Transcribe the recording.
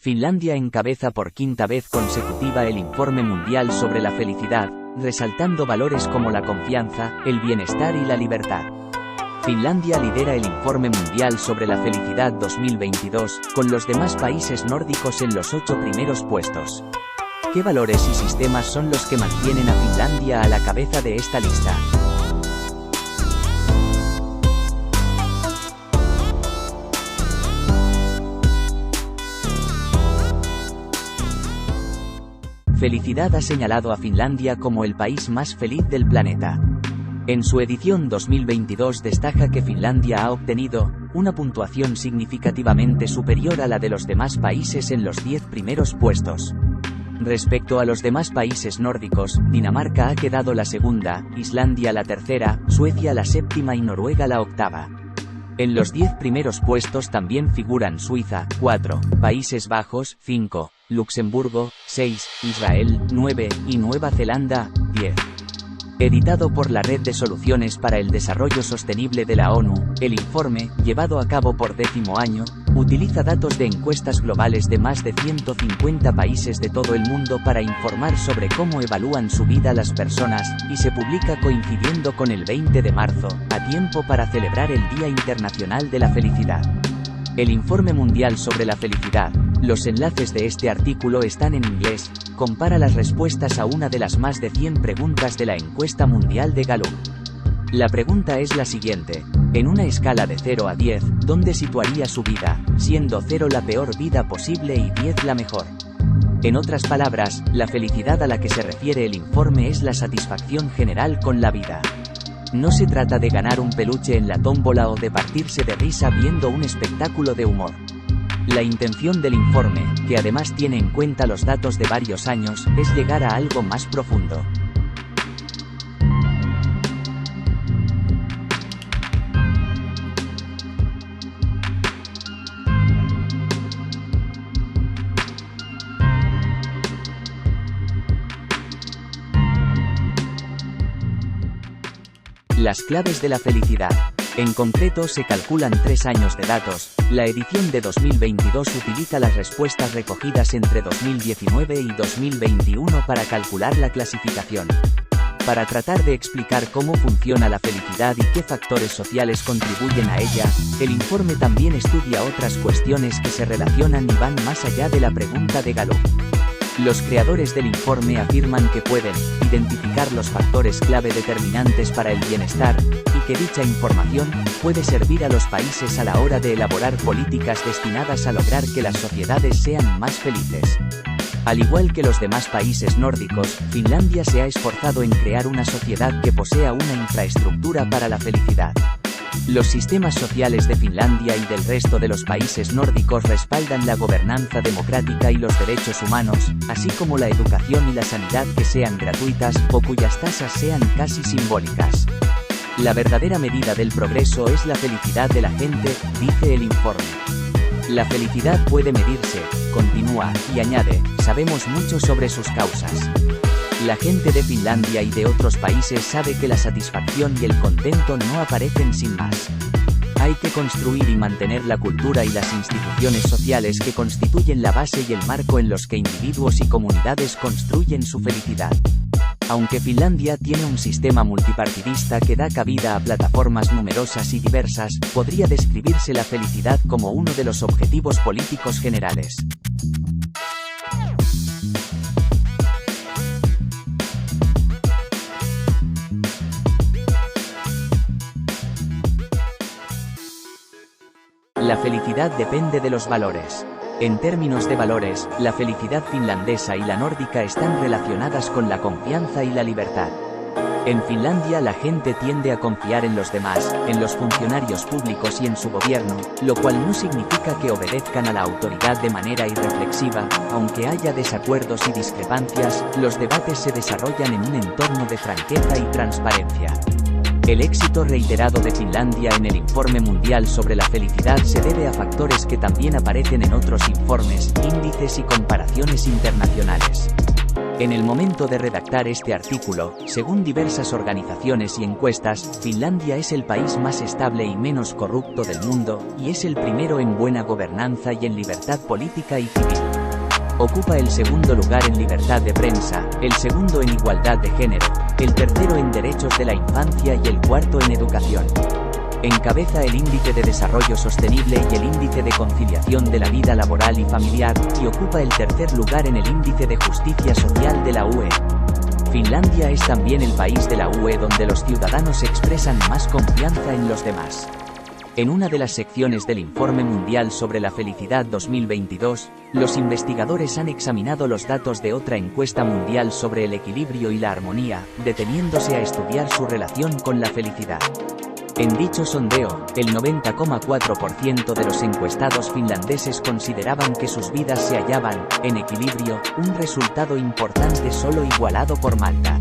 Finlandia encabeza por quinta vez consecutiva el Informe Mundial sobre la Felicidad, resaltando valores como la confianza, el bienestar y la libertad. Finlandia lidera el Informe Mundial sobre la Felicidad 2022, con los demás países nórdicos en los 8 primeros puestos. ¿Qué valores y sistemas son los que mantienen a Finlandia a la cabeza de esta lista? Felicidad ha señalado a Finlandia como el país más feliz del planeta. En su edición 2022 destaca que Finlandia ha obtenido una puntuación significativamente superior a la de los demás países en los 10 primeros puestos. Respecto a los demás países nórdicos, Dinamarca ha quedado la segunda, Islandia la tercera, Suecia la séptima y Noruega la octava. En los 10 primeros puestos también figuran Suiza, 4, Países Bajos, 5, Luxemburgo, 6, Israel, 9, y Nueva Zelanda, 10. Editado por la Red de Soluciones para el Desarrollo Sostenible de la ONU, el informe, llevado a cabo por 10º año, utiliza datos de encuestas globales de más de 150 países de todo el mundo para informar sobre cómo evalúan su vida las personas, y se publica coincidiendo con el 20 de marzo, a tiempo para celebrar el Día Internacional de la Felicidad. El Informe Mundial sobre la Felicidad, los enlaces de este artículo están en inglés, compara las respuestas a una de las más de 100 preguntas de la encuesta mundial de Gallup. La pregunta es la siguiente: en una escala de 0 a 10, ¿dónde situaría su vida, siendo 0 la peor vida posible y 10 la mejor? En otras palabras, la felicidad a la que se refiere el informe es la satisfacción general con la vida. No se trata de ganar un peluche en la tómbola o de partirse de risa viendo un espectáculo de humor. La intención del informe, que además tiene en cuenta los datos de varios años, es llegar a algo más profundo. Las claves de la felicidad. En concreto se calculan 3 años de datos. La edición de 2022 utiliza las respuestas recogidas entre 2019 y 2021 para calcular la clasificación. Para tratar de explicar cómo funciona la felicidad y qué factores sociales contribuyen a ella, el informe también estudia otras cuestiones que se relacionan y van más allá de la pregunta de Gallup. Los creadores del informe afirman que pueden identificar los factores clave determinantes para el bienestar, y que dicha información puede servir a los países a la hora de elaborar políticas destinadas a lograr que las sociedades sean más felices. Al igual que los demás países nórdicos, Finlandia se ha esforzado en crear una sociedad que posea una infraestructura para la felicidad. Los sistemas sociales de Finlandia y del resto de los países nórdicos respaldan la gobernanza democrática y los derechos humanos, así como la educación y la sanidad que sean gratuitas o cuyas tasas sean casi simbólicas. La verdadera medida del progreso es la felicidad de la gente, dice el informe. La felicidad puede medirse, continúa, y añade, sabemos mucho sobre sus causas. La gente de Finlandia y de otros países sabe que la satisfacción y el contento no aparecen sin más. Hay que construir y mantener la cultura y las instituciones sociales que constituyen la base y el marco en los que individuos y comunidades construyen su felicidad. Aunque Finlandia tiene un sistema multipartidista que da cabida a plataformas numerosas y diversas, podría describirse la felicidad como uno de los objetivos políticos generales. La felicidad depende de los valores. En términos de valores, la felicidad finlandesa y la nórdica están relacionadas con la confianza y la libertad. En Finlandia la gente tiende a confiar en los demás, en los funcionarios públicos y en su gobierno, lo cual no significa que obedezcan a la autoridad de manera irreflexiva. Aunque haya desacuerdos y discrepancias, los debates se desarrollan en un entorno de franqueza y transparencia. El éxito reiterado de Finlandia en el Informe Mundial sobre la Felicidad se debe a factores que también aparecen en otros informes, índices y comparaciones internacionales. En el momento de redactar este artículo, según diversas organizaciones y encuestas, Finlandia es el país más estable y menos corrupto del mundo, y es el primero en buena gobernanza y en libertad política y civil. Ocupa el segundo lugar en libertad de prensa, el segundo en igualdad de género, el tercero en derechos de la infancia y el cuarto en educación. Encabeza el índice de desarrollo sostenible y el índice de conciliación de la vida laboral y familiar, y ocupa el tercer lugar en el índice de justicia social de la UE. Finlandia es también el país de la UE donde los ciudadanos expresan más confianza en los demás. En una de las secciones del Informe Mundial sobre la Felicidad 2022, los investigadores han examinado los datos de otra encuesta mundial sobre el equilibrio y la armonía, deteniéndose a estudiar su relación con la felicidad. En dicho sondeo, el 90,4% de los encuestados finlandeses consideraban que sus vidas se hallaban en equilibrio, un resultado importante solo igualado por Malta.